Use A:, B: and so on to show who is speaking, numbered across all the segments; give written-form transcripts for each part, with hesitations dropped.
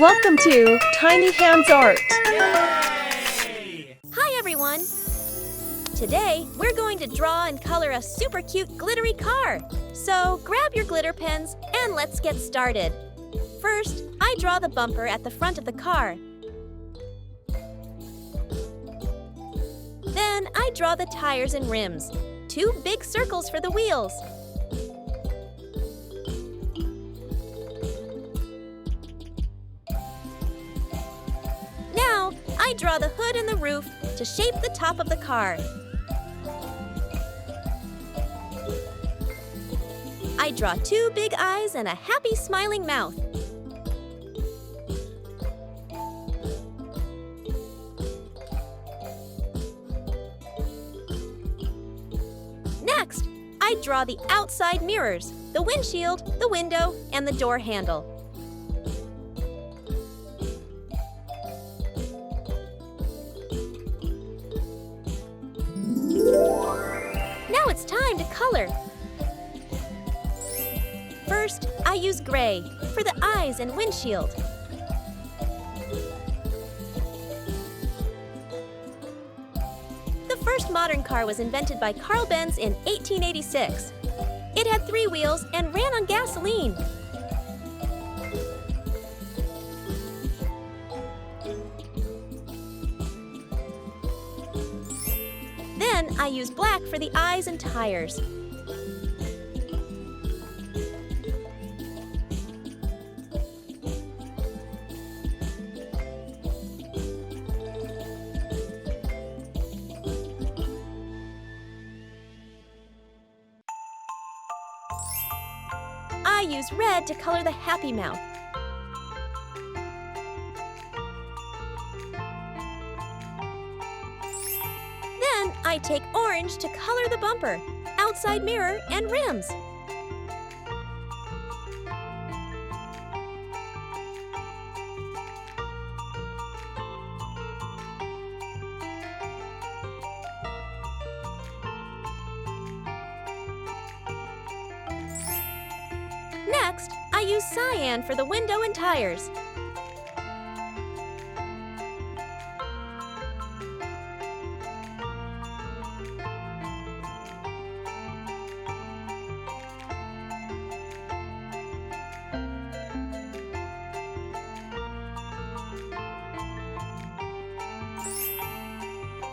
A: Welcome to Tiny Hands Art.
B: Yay!
C: Hi everyone! Today we're going to draw and color a super cute glittery car. So grab your glitter pens and let's get started. First, I draw the bumper at the front of the car. Then I draw the tires and rims, 2 big circles for the wheels. Now, I draw the hood and the roof to shape the top of the car. I draw 2 big eyes and a happy smiling mouth. Next, I draw the outside mirrors, the windshield, the window, and the door handle. Now it's time to color. First, I use gray for the eyes and windshield. The first modern car was invented by Carl Benz in 1886. It had 3 wheels and ran on gasoline. Then I use black for the eyes and tires. I use red to color the happy mouth. Then I take orange to color the bumper, outside mirror, and rims. Next, I use cyan for the window and tires.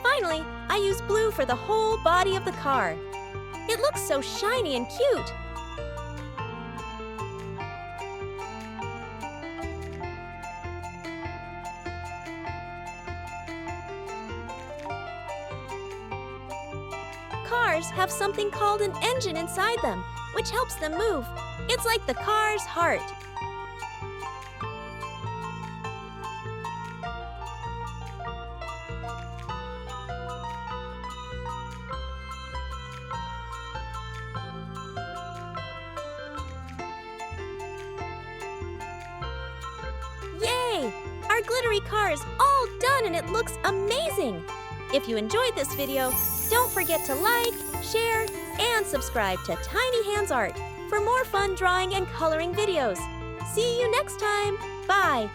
C: Finally, I use blue for the whole body of the car. It looks so shiny and cute. Cars have something called an engine inside them, which helps them move. It's like the car's heart. Yay! Our glittery car is all done and it looks amazing! If you enjoyed this video, don't forget to like, share, and subscribe to Tiny Hands Art for more fun drawing and coloring videos. See you next time. Bye!